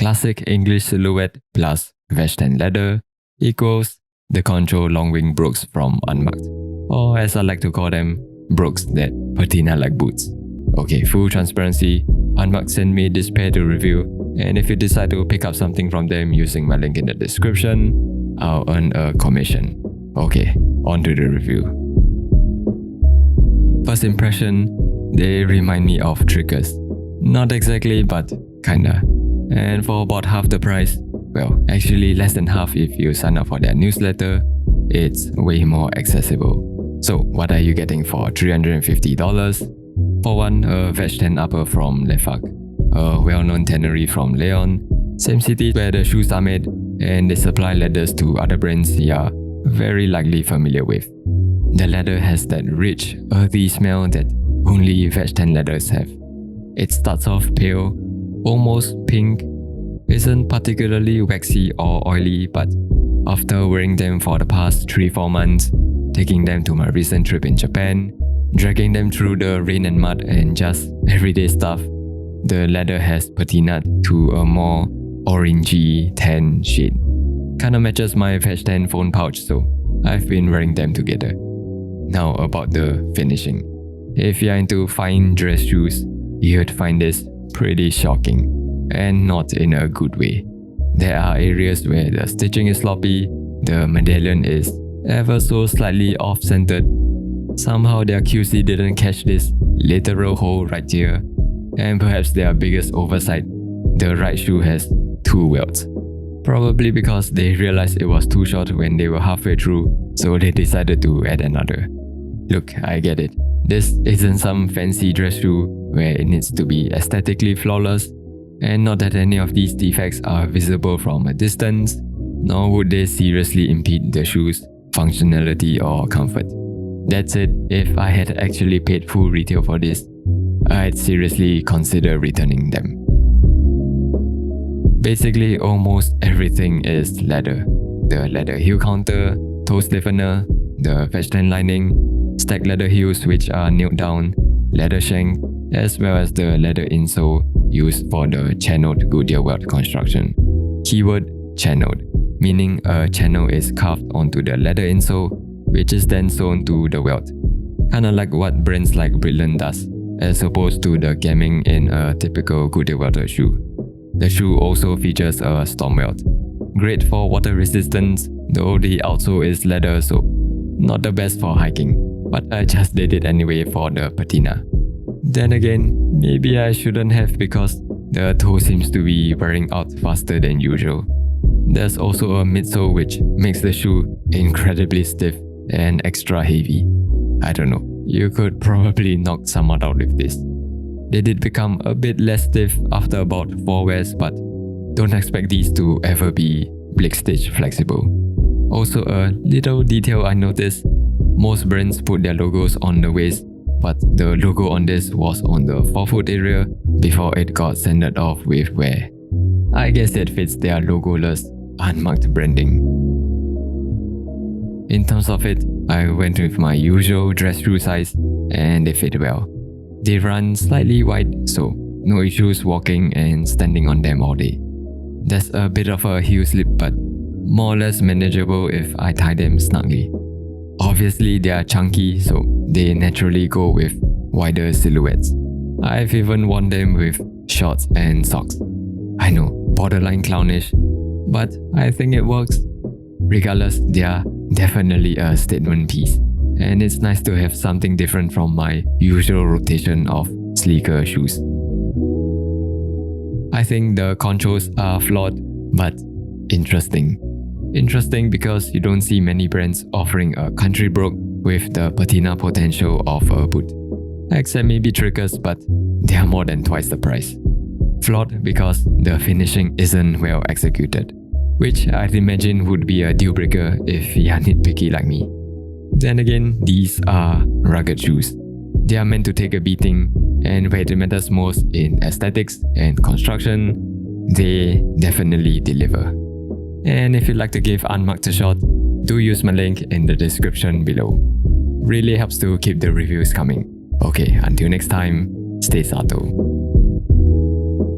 classic English silhouette plus veg tan leather equals the Concho long-wing Brogues from Unmarked, or as I like to call them, Brogues that patina like boots. Okay, full transparency, Unmarked sent me this pair to review, and if you decide to pick up something from them using my link in the description, I'll earn a commission. Okay, on to the review. First impression, they remind me of triggers. Not exactly, but kinda. And for about half the price, well, actually less than half if you sign up for their newsletter, it's way more accessible. So what are you getting for $350? For one, a veg tan upper from Lefak, a well-known tannery from Leon, same city where the shoes are made, and they supply leathers to other brands you're very likely familiar with. The leather has that rich, earthy smell that only veg tan leathers have. It starts off pale, almost pink, isn't particularly waxy or oily, but after wearing them for the past 3-4 months, taking them to my recent trip in Japan, dragging them through the rain and mud and just everyday stuff, the leather has patinaed to a more orangey tan shade. Kinda matches my veg tan phone pouch, so I've been wearing them together. Now about the finishing. If you're into fine dress shoes, you'd find this pretty shocking, and not in a good way. There are areas where the stitching is sloppy, the medallion is ever so slightly off-centered. Somehow their QC didn't catch this literal hole right here, and perhaps their biggest oversight, the right shoe has 2 welts. Probably because they realized it was too short when they were halfway through, so they decided to add another. Look, I get it. This isn't some fancy dress shoe where it needs to be aesthetically flawless, and not that any of these defects are visible from a distance, nor would they seriously impede the shoe's functionality or comfort. That said, if I had actually paid full retail for this, I'd seriously consider returning them. Basically, almost everything is leather. The leather heel counter, toe stiffener, the veg tan lining, stacked leather heels which are nailed down, leather shank, as well as the leather insole used for the channeled Goodyear welt construction. Keyword channeled, meaning a channel is carved onto the leather insole, which is then sewn to the welt. Kinda like what brands like Brilliant does, as opposed to the gamming in a typical Goodyear welted shoe. The shoe also features a storm welt. Great for water resistance, though the outsole is leather, so not the best for hiking, but I just did it anyway for the patina. Then again, maybe I shouldn't have because the toe seems to be wearing out faster than usual. There's also a midsole which makes the shoe incredibly stiff and extra heavy. I don't know, you could probably knock someone out with this. They did become a bit less stiff after about 4 wears, but don't expect these to ever be blick stitch flexible. Also, a little detail I noticed, most brands put their logos on the waist, but the logo on this was on the forefoot area before it got sanded off with wear. I guess that fits their logoless, unmarked branding. In terms of it, I went with my usual dress shoe size and they fit well. They run slightly wide, so no issues walking and standing on them all day. There's a bit of a heel slip, but more or less manageable if I tie them snugly. Obviously they are chunky, so they naturally go with wider silhouettes. I've even worn them with shorts and socks. I know, borderline clownish, but I think it works. Regardless, they are definitely a statement piece, and it's nice to have something different from my usual rotation of sleeker shoes. I think the conchos are flawed, but interesting. Interesting because you don't see many brands offering a country brogue with the patina potential of a boot. Except maybe Triggers, but they are more than twice the price. Flawed because the finishing isn't well executed, which I'd imagine would be a deal breaker if you're nitpicky like me. Then again, these are rugged shoes. They are meant to take a beating, and where it matters most in aesthetics and construction, they definitely deliver. And if you'd like to give Unmarked a shot, do use my link in the description below. Really helps to keep the reviews coming. Okay, until next time, stay sato.